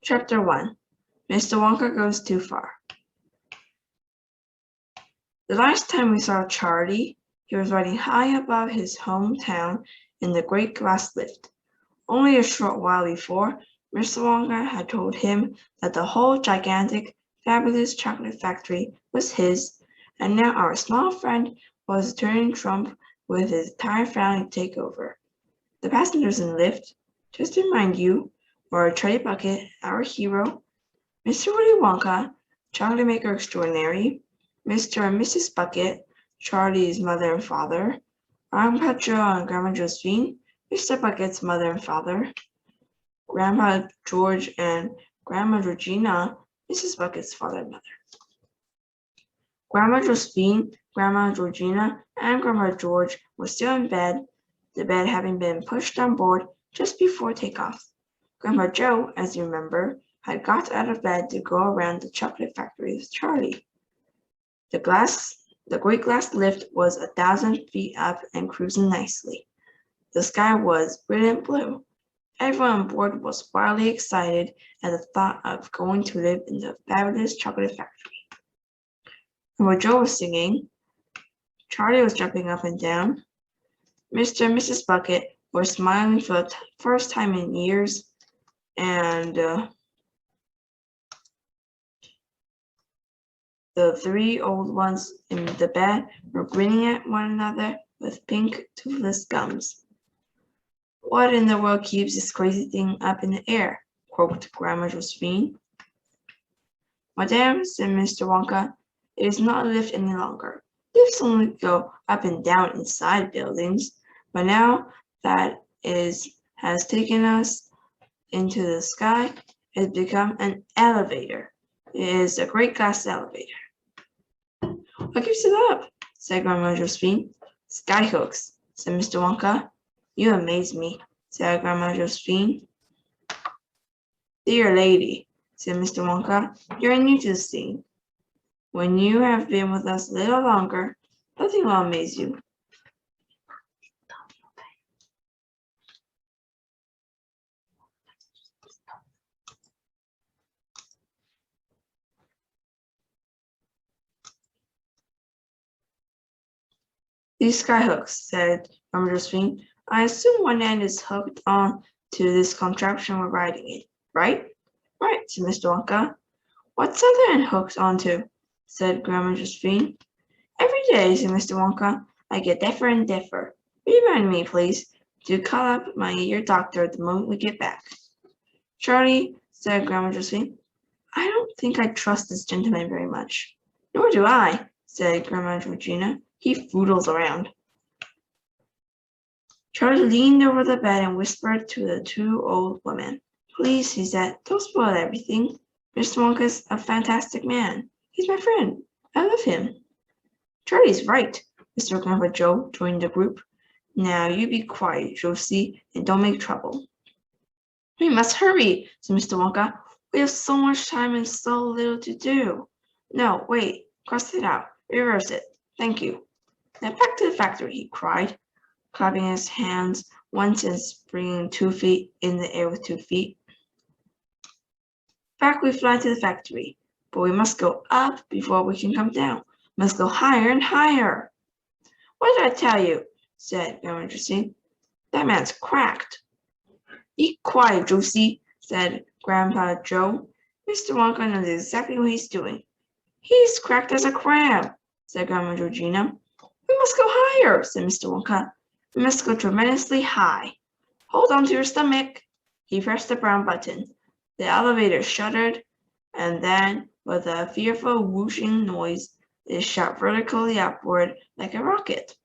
Chapter 1. Mr. Wonka Goes Too Far. The last time we saw Charlie, he was riding high above his hometown in the great glass lift. Only a short while before, Mr. Wonka had told him that the whole gigantic, fabulous chocolate factory was his, and now our small friend was turning trump with his entire family to take over. The passengers in the lift, just to remind you, were Charlie Bucket, our hero, Mr. Willy Wonka, chocolate maker extraordinary, Mr. and Mrs. Bucket, Charlie's mother and father, Grandpa Joe and Grandma Josephine, Mr. Bucket's mother and father, Grandpa George and Grandma Georgina, Mrs. Bucket's father and mother. Grandma Josephine, Grandma Georgina, and Grandpa George were still in bed, the bed having been pushed on board just before takeoff. Grandpa Joe, as you remember, had got out of bed to go around the chocolate factory with Charlie. The great glass lift was 1,000 feet up and cruising nicely. The sky was brilliant blue. Everyone on board was wildly excited at the thought of going to live in the fabulous chocolate factory. Grandpa Joe was singing. Charlie was jumping up and down. Mr. and Mrs. Bucket were smiling for the first time in years, and the three old ones in the bed were grinning at one another with pink, toothless gums. "What in the world keeps this crazy thing up in the air?" croaked Grandma Josephine. "Madame," said Mr. Wonka, "it is not a lift any longer. Lifts only go up and down inside buildings, but now that has taken us into the sky, it has become an elevator. It is a great glass elevator." "What keeps it up?" said Grandma Josephine. "Skyhooks," said Mr. Wonka. "You amaze me," said Grandma Josephine. "Dear lady," said Mr. Wonka, "you are new to the scene. When you have been with us a little longer, nothing will amaze you." "These skyhooks," said Grandma Josephine. "I assume one end is hooked on to this contraption we're riding in, right?" "Right," said Mr. Wonka. "What's the other end hooked onto?" said Grandma Josephine. "Every day," said Mr. Wonka, "I get deafer and deafer. Remind me, please, to call up my ear doctor the moment we get back." "Charlie," said Grandma Josephine, "I don't think I trust this gentleman very much." "Nor do I," said Grandma Georgina. "He foodles around." Charlie leaned over the bed and whispered to the two old women. "Please," he said, "don't spoil everything. Mr. Wonka's a fantastic man. He's my friend. I love him." "Charlie's right," Mr. and Grandpa Joe joined the group. "Now you be quiet, Josie, and don't make trouble." "We must hurry," said Mr. Wonka. "We have so much time and so little to do." "No, wait, cross it out. Reverse it. Thank you. Now back to the factory," he cried, clapping his hands once and springing 2 feet in the air with 2 feet. "Back we fly to the factory, but we must go up before we can come down. We must go higher and higher." "What did I tell you?" said Grandma Josephine. "That man's cracked." "Be quiet, Josie," said Grandpa Joe. "Mr. Wonka knows exactly what he's doing." "He's cracked as a crab," said Grandma Georgina. "We must go higher," said Mr. Wonka. "We must go tremendously high. Hold on to your stomach." He pressed the brown button. The elevator shuddered, and then, with a fearful whooshing noise, it shot vertically upward like a rocket.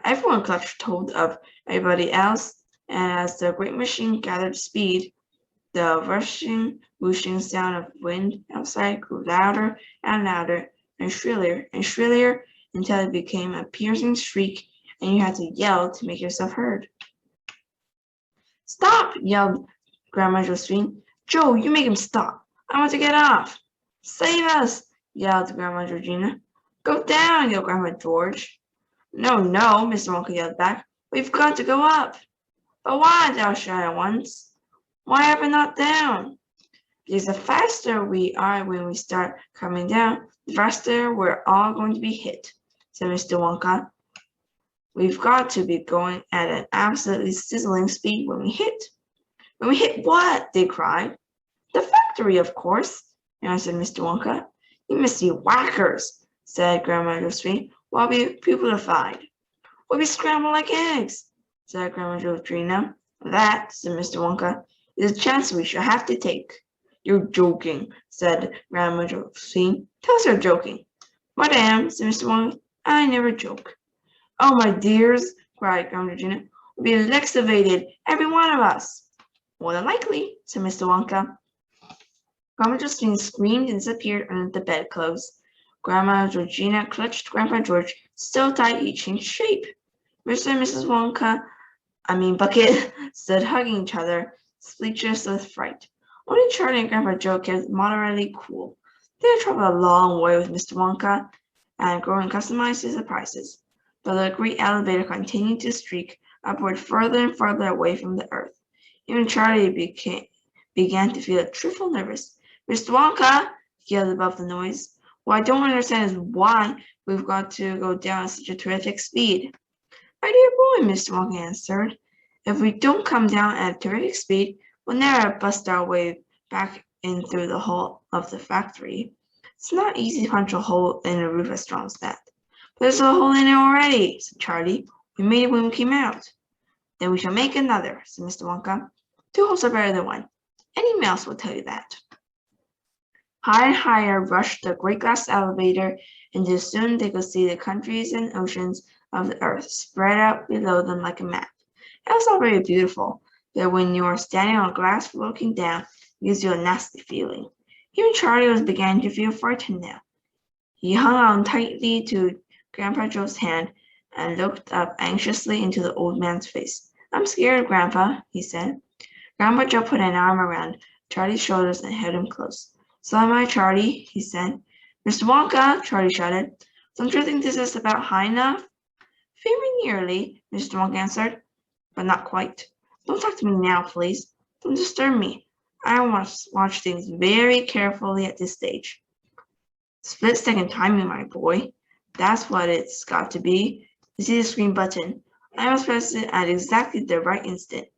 Everyone clutched hold of everybody else, and as the great machine gathered speed, the rushing, whooshing sound of wind outside grew louder and louder and shriller until it became a piercing shriek, and you had to yell to make yourself heard. "Stop!" yelled Grandma Josephine. "Joe, you make him stop. I want to get off." "Save us!" yelled Grandma Georgina. "Go down!" yelled Grandpa George. "No, no," Mr. Wonka yelled back. "We've got to go up." "But why?" they all shouted at once. "Why up and not down?" because the faster we are when we start coming down, the faster we're all going to be hit, said Mr. Wonka. We've got to be going at an absolutely sizzling speed when we hit. When we hit what? They cried. The factory, of course, answered Mr. Wonka. You must be whackers, said Grandma Josephine. We'll be putrefied. We'll be scrambled like eggs, said Grandma Georgina. That, said Mr. Wonka, is a chance we shall have to take. You're joking, said Grandma Josephine. Tell us you're joking. Madam, said Mr. Wonka, I never joke. Oh, my dears, cried Grandma Georgina. We'll be excavated, every one of us. More than likely, said Mr. Wonka. Grandma Josephine screamed and disappeared under the bedclothes. Grandma Georgina clutched Grandpa George so tight he changed shape. Mr. and Mrs. Bucket, stood hugging each other, speechless with fright. Only Charlie and Grandpa Joe kept moderately cool. They had traveled a long way with Mr. Wonka and growing accustomed to surprises, but the great elevator continued to streak upward further and further away from the earth. Even Charlie began to feel a trifle nervous. Mr. Wonka, he yelled above the noise. What I don't understand is why we've got to go down at such a terrific speed. My dear boy, Mr. Wonka answered, if we don't come down at a terrific speed, we'll never bust our way back in through the hole of the factory. It's not easy to punch a hole in a roof as strong as that. But there's a hole in it already, said Charlie. We made it when we came out. Then we shall make another, said Mr. Wonka. 2 holes are better than 1. Any mouse will tell you that. Higher and higher rushed the great glass elevator, and soon they could see the countries and oceans of the earth spread out below them like a map. It was all very beautiful, but when you are standing on glass floor looking down, it gives you a nasty feeling. Even Charlie was beginning to feel frightened now. He hung on tightly to Grandpa Joe's hand and looked up anxiously into the old man's face. I'm scared, Grandpa, he said. Grandpa Joe put an arm around Charlie's shoulders and held him close. So am I, Charlie, he said. Mr. Wonka, Charlie shouted. Don't you think this is about high enough? Very nearly, Mr. Wonka answered, but not quite. Don't talk to me now, please. Don't disturb me. I must watch things very carefully at this stage. Split-second timing, my boy. That's what it's got to be. You see the screen button. I must press it at exactly the right instant.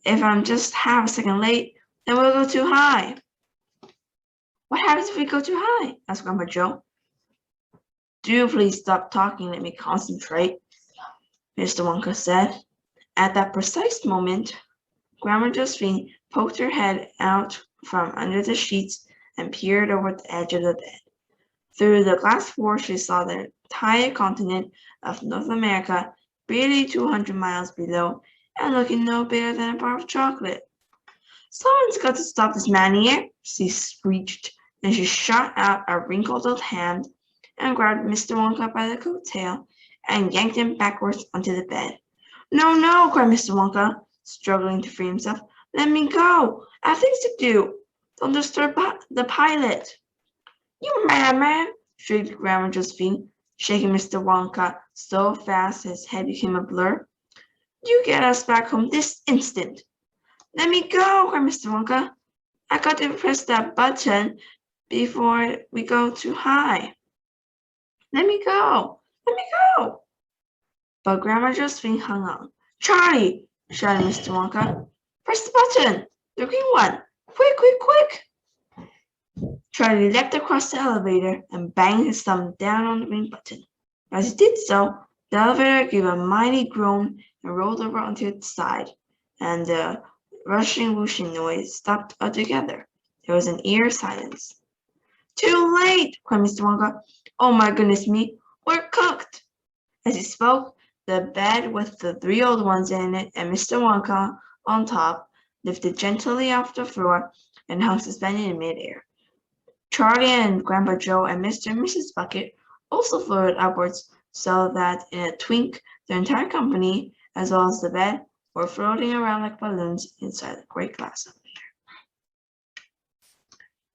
If I'm just half a second late, then we'll go too high. What happens if we go too high? Asked Grandpa Joe. Do please stop talking and let me concentrate, Mr. Wonka said. At that precise moment, Grandma Josephine poked her head out from under the sheets and peered over the edge of the bed. Through the glass floor, she saw the entire continent of North America, barely 200 miles below, and looking no bigger than a bar of chocolate. Someone's got to stop this maniac, she screeched, and she shot out a wrinkled old hand and grabbed Mr. Wonka by the coat tail and yanked him backwards onto the bed. No, no, cried Mr. Wonka, struggling to free himself. Let me go. I have things to do. Don't disturb the pilot. You madman, shrieked Grandma Josephine, shaking Mr. Wonka so fast his head became a blur. You get us back home this instant. Let me go, cried Mr. Wonka. I got to press that button before we go too high. Let me go. Let me go. But Grandma Josephine hung on. Charlie, shouted Mr. Wonka. Press the button. The green one. Quick, quick, quick. Charlie leapt across the elevator and banged his thumb down on the green button. As he did so, the elevator gave a mighty groan and rolled over onto its side, and the rushing, whooshing noise stopped altogether. There was an eerie silence. Too late, cried Mr. Wonka. Oh my goodness me, we're cooked. As he spoke, the bed with the 3 old ones in it and Mr. Wonka on top lifted gently off the floor and hung suspended in midair. Charlie and Grandpa Joe and Mr. and Mrs. Bucket also floated upwards, so that in a twink the entire company, as well as the bed, were floating around like balloons inside the great glass elevator.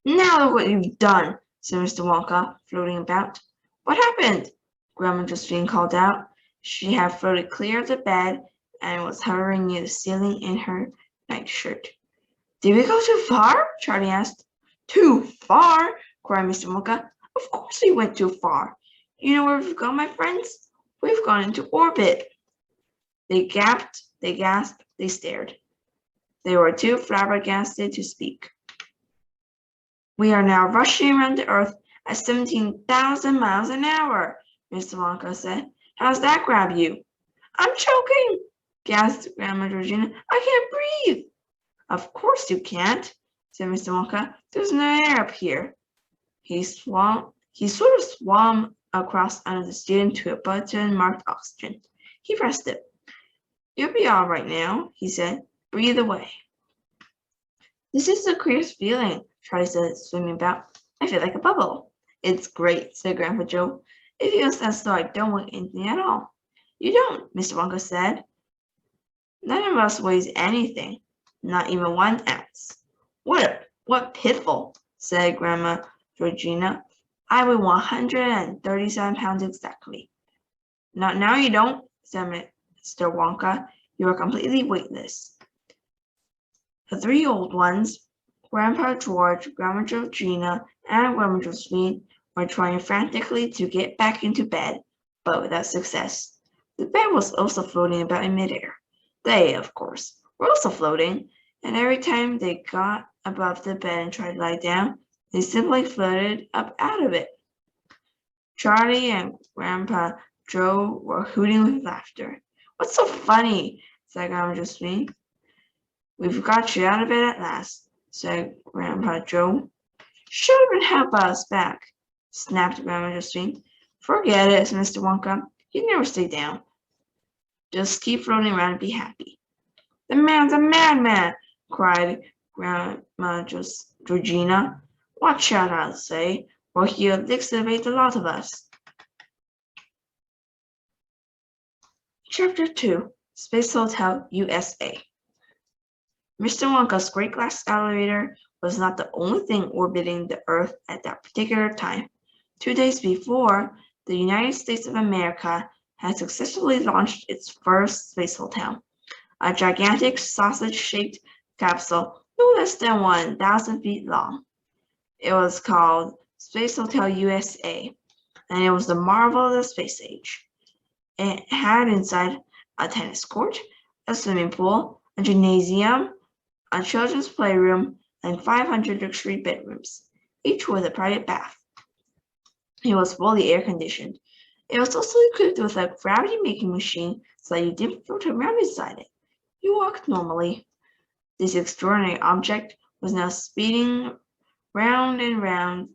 Now look what you've done, said Mr. Wonka, floating about. What happened? Grandma Josephine called out. She had floated clear of the bed and was hovering near the ceiling in her nightshirt. Did we go too far? Charlie asked. Too far? Cried Mr. Mocha. Of course we went too far. You know where we've gone, my friends? We've gone into orbit. They gasped, they stared. They were too flabbergasted to speak. We are now rushing around the Earth at 17,000 miles an hour, Mr. Wonka said. How's that grab you? I'm choking, gasped Grandma Georgina. I can't breathe. Of course you can't, said Mr. Wonka. There's no air up here. He sort of swam across under the student to a button marked oxygen. He pressed it. You'll be all right now, he said. Breathe away. This is the queerest feeling, Charlie said, swimming about. I feel like a bubble. It's great, said Grandpa Joe. It feels as though I don't weigh anything at all. You don't, Mr. Wonka said. None of us weighs anything, not even 1 ounce. What piffle, said Grandma Georgina. I weigh 137 pounds exactly. Not now you don't, said Mr. Wonka. You are completely weightless. The 3 old ones, Grandpa George, Grandma Georgina, and Grandma Josephine, were trying frantically to get back into bed, but without success. The bed was also floating about in midair. They, of course, were also floating, and every time they got above the bed and tried to lie down, they simply floated up out of it. Charlie and Grandpa Joe were hooting with laughter. What's so funny? Said Grandma Josephine. We've got you out of bed at last, said Grandpa Joe. Shut up and help us back, snapped Grandma Josephine. Forget it, said Mr. Wonka. You never stay down. Just keep floating around and be happy. The man's a madman, cried Grandma Georgina. Watch out, I'll say, or he'll liquidate the lot of us. Chapter 2, Space Hotel, USA. Mr. Wonka's great glass elevator was not the only thing orbiting the Earth at that particular time. 2 days before, the United States of America had successfully launched its first space hotel, a gigantic sausage-shaped capsule no less than 1,000 feet long. It was called Space Hotel USA, and it was the marvel of the space age. It had inside a tennis court, a swimming pool, a gymnasium, a children's playroom, and 500 luxury bedrooms, each with a private bath. It was fully air-conditioned. It was also equipped with a gravity-making machine so that you didn't float around inside it. You walked normally. This extraordinary object was now speeding round and round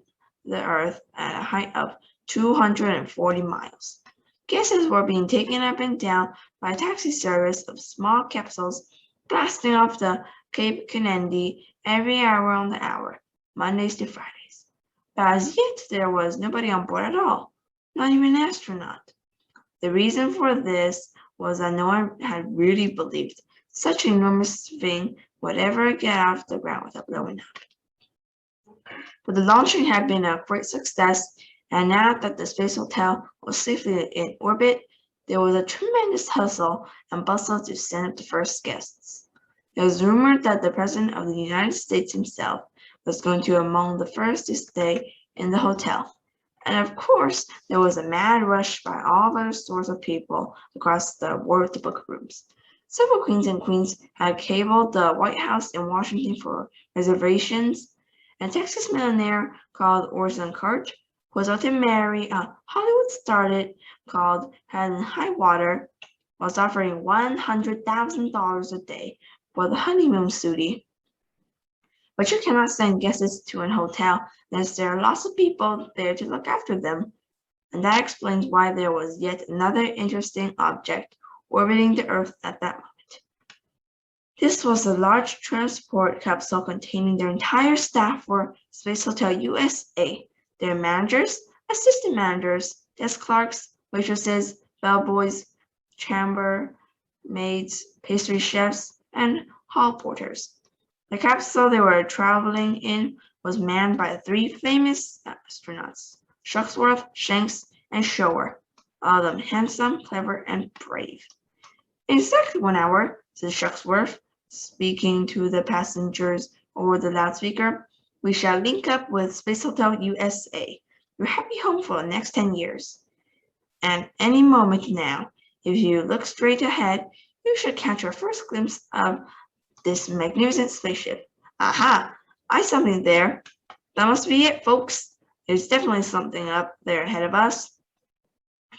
the Earth at a height of 240 miles. Guests were being taken up and down by a taxi service of small capsules blasting off the Cape Kennedy every hour on the hour, Mondays to Fridays. But as yet there was nobody on board at all, not even an astronaut. The reason for this was that no one had really believed such an enormous thing would ever get off the ground without blowing up. But the launching had been a great success, and now that the space hotel was safely in orbit, there was a tremendous hustle and bustle to send up the first guests. It was rumored that the President of the United States himself was going to be among the first to stay in the hotel. And of course, there was a mad rush by all other sorts of people across the world to book rooms. Several kings and queens had cabled the White House in Washington for reservations. And a Texas millionaire called Orson Kurt, who was about to marry a Hollywood starlet called Helen Highwater, was offering $100,000 a day for the honeymoon suite. But you cannot send guests to an hotel unless there are lots of people there to look after them. And that explains why there was yet another interesting object orbiting the Earth at that moment. This was a large transport capsule containing their entire staff for Space Hotel USA, their managers, assistant managers, desk clerks, waitresses, bellboys, chambermaids, pastry chefs, and hall porters. The capsule they were traveling in was manned by 3 famous astronauts, Shucksworth, Shanks, and Shower, all of them handsome, clever, and brave. In exactly 1 hour, said Shucksworth, speaking to the passengers over the loudspeaker, We shall link up with Space Hotel USA, your happy home for the next 10 years. And any moment now, if you look straight ahead, you should catch your first glimpse of this magnificent spaceship. Aha! I see something there. That must be it, folks. There's definitely something up there ahead of us.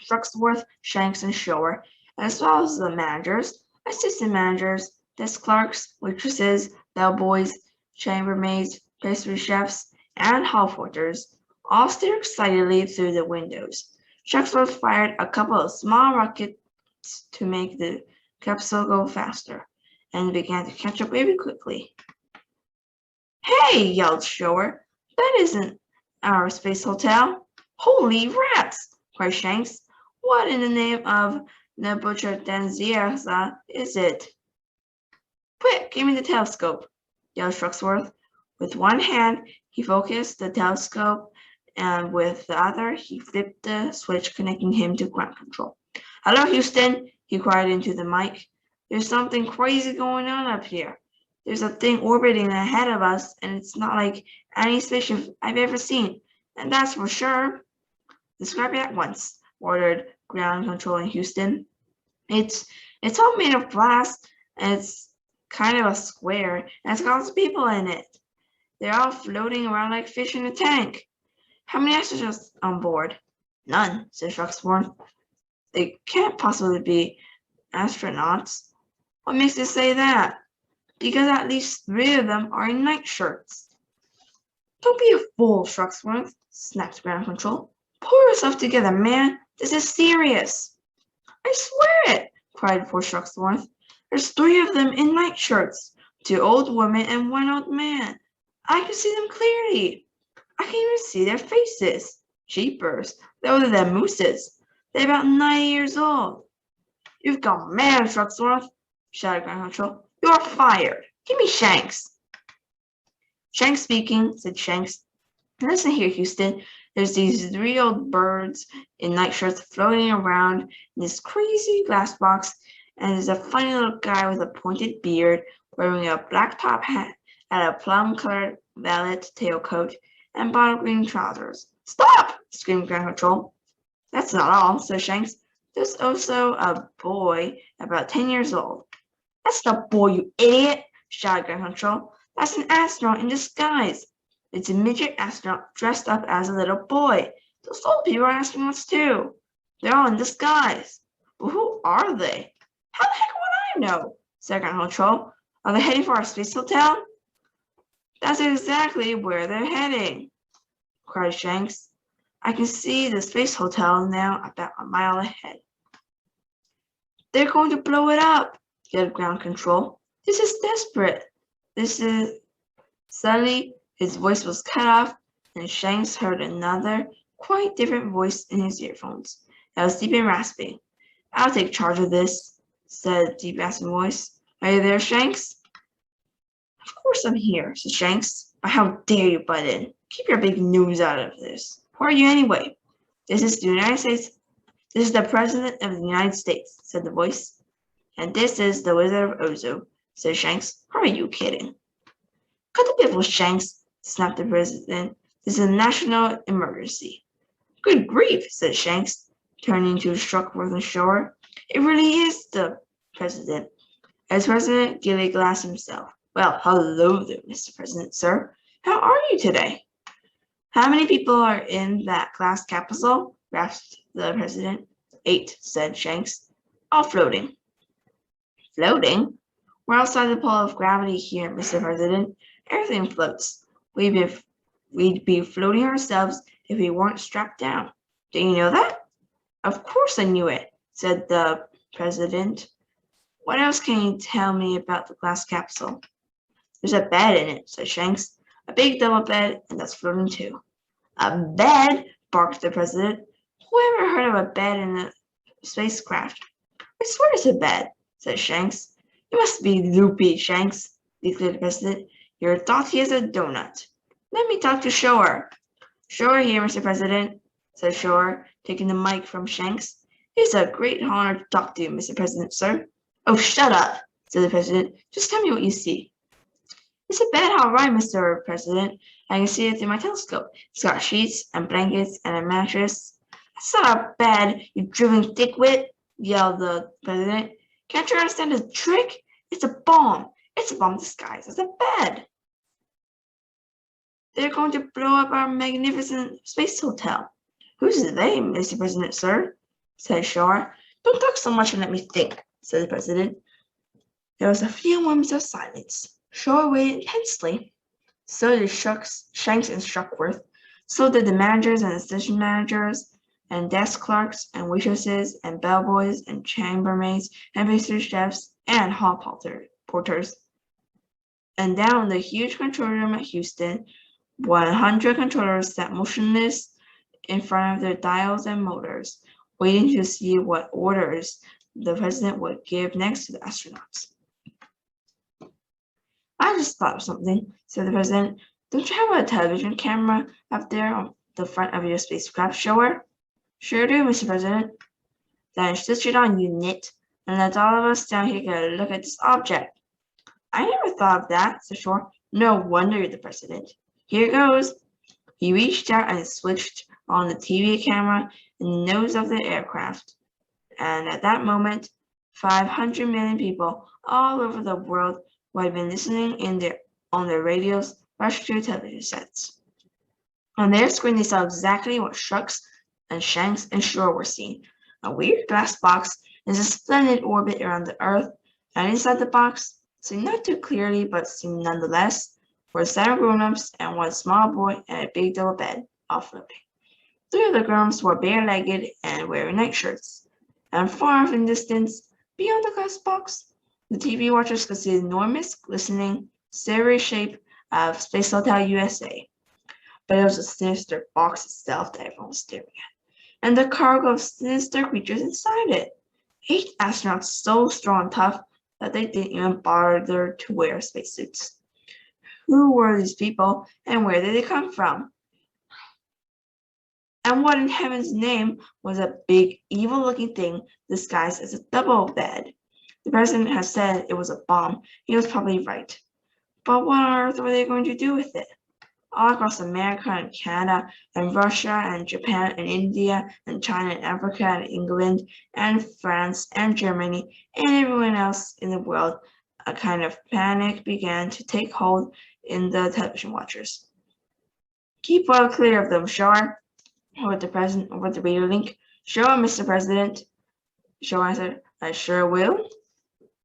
Truxworth, Shanks, and Shore, as well as the managers, assistant managers, desk clerks, waitresses, bellboys, chambermaids, pastry chefs, and hall porters, all stared excitedly through the windows. Truxworth fired a couple of small rockets to make the capsule go faster, and began to catch up very quickly. Hey, yelled Shore, that isn't our space hotel. Holy rats, cried Shanks. What in the name of Nebuchadnezzar is it? Quick, give me the telescope, yelled Truxworth. With one hand, he focused the telescope, and with the other, he flipped the switch connecting him to ground control. Hello, Houston, he cried into the mic. There's something crazy going on up here. There's a thing orbiting ahead of us, and it's not like any spaceship I've ever seen, and that's for sure. Describe it at once, ordered ground control in Houston. It's all made of glass, and it's kind of a square, and it's got lots of people in it. They're all floating around like fish in a tank. How many astronauts on board? None, said Truxworth. They can't possibly be astronauts. What makes you say that? Because at least 3 of them are in nightshirts. Don't be a fool, Truxworth, snapped ground control. Pull yourself together, man. This is serious. I swear it, cried poor Truxworth. There's 3 of them in nightshirts, 2 old women and 1 old man. I can see them clearly. I can even see their faces. Jeepers, they're older than mooses. They're about 90 years old. You've gone mad, Truxworth, shouted ground control. You're fired. Give me Shanks. Shanks speaking, said Shanks. Listen here, Houston. There's these 3 old birds in nightshirts floating around in this crazy glass box, and there's a funny little guy with a pointed beard wearing a black top hat and a plum-colored velvet tailcoat and bottle green trousers. Stop! Screamed ground control. That's not all, said Shanks. There's also a boy about 10 years old. That's the boy, you idiot, shouted ground control. That's an astronaut in disguise. It's a midget astronaut dressed up as a little boy. Those old people are astronauts too. They're all in disguise. But who are they? How the heck would I know? Said ground control. Are they heading for our space hotel? That's exactly where they're heading, cried Shanks. I can see the space hotel now about a mile ahead. They're going to blow it up, yelled ground control. This is desperate. Suddenly, his voice was cut off, and Shanks heard another, quite different voice in his earphones. That was deep and raspy. I'll take charge of this, said a deep raspy voice. Are you there, Shanks? Of course I'm here, said Shanks. But how dare you butt in? Keep your big nose out of this. Who are you anyway? This is the United States. This is the President of the United States, said the voice. And this is the Wizard of Ozo, said Shanks. How are you kidding? Cut the piffle, Shanks, snapped the President. This is a national emergency. Good grief, said Shanks, turning to Truxworth and Shore. It really is the President. As President Gilly Glass himself. Well, hello there, Mr. President, sir. How are you today? How many people are in that glass capsule? Rasped the President. 8, said Shanks. All floating. Floating? We're outside the pull of gravity here, Mr. President. Everything floats. We'd be floating ourselves if we weren't strapped down. Do you know that? Of course I knew it, said the President. What else can you tell me about the glass capsule? There's a bed in it, said Shanks. A big double bed, and that's floating too. A bed? Barked the President. Who ever heard of a bed in a spacecraft? I swear it's a bed, said Shanks. You must be loopy, Shanks, declared the President. You're dotty as a donut. Let me talk to Shore. Shore here, Mr. President, said Shore, taking the mic from Shanks. It's a great honor to talk to you, Mr. President, sir. Oh, shut up, said the President. Just tell me what you see. It's a bed, all right, Mr. President. I can see it through my telescope. It's got sheets and blankets and a mattress. That's not a bed, you driven dickwit, yelled the president. Can't you understand the trick? It's a bomb. It's a bomb disguised as a bed. They're going to blow up our magnificent space hotel. Who's they, Mr. President, sir? Said Shaw. Don't talk so much and let me think, said the president. There was a few moments of silence. Shaw waited intensely. So did Shanks and Shuckworth. So did the managers and assistant managers, and desk clerks and waitresses and bellboys and chambermaids and pastry chefs and hall porters. And down in the huge control room at Houston, 100 controllers sat motionless in front of their dials and motors, waiting to see what orders the president would give next to the astronauts. I just thought of something, said the president. Don't you have a television camera up there on the front of your spacecraft, Shower? Sure do, Mr. President. Then switch it on, you nit, and let all of us down here get a look at this object. I never thought of that, said Shore. No wonder you're the president. Here goes. He reached out and switched on the TV camera in the nose of the aircraft. And at that moment, 500 million people all over the world who had been listening on their radios rushed to television sets. On their screen, they saw exactly what Shucks and Shanks and Shore were seeing. A weird glass box in a splendid orbit around the Earth, and inside the box, seen not too clearly but seen nonetheless, were 7 grown-ups and 1 small boy and a big double bed, all floating. 3 of the grown-ups were bare-legged and wearing nightshirts. And far off in the distance, beyond the glass box, the TV watchers could see the enormous, glistening, silvery shape of Space Hotel USA. But it was the sinister box itself that everyone was staring at, and the cargo of sinister creatures inside it. 8 astronauts so strong and tough that they didn't even bother to wear spacesuits. Who were these people, and where did they come from? And what in heaven's name was a big, evil-looking thing disguised as a double bed? The president had said it was a bomb. He was probably right. But what on earth were they going to do with it? All across America and Canada and Russia and Japan and India and China and Africa and England and France and Germany and everyone else in the world, a kind of panic began to take hold in the television watchers. Keep well clear of them, Shore, ordered the president over the radio link. Sure, Mr. President, Shore answered. I sure will.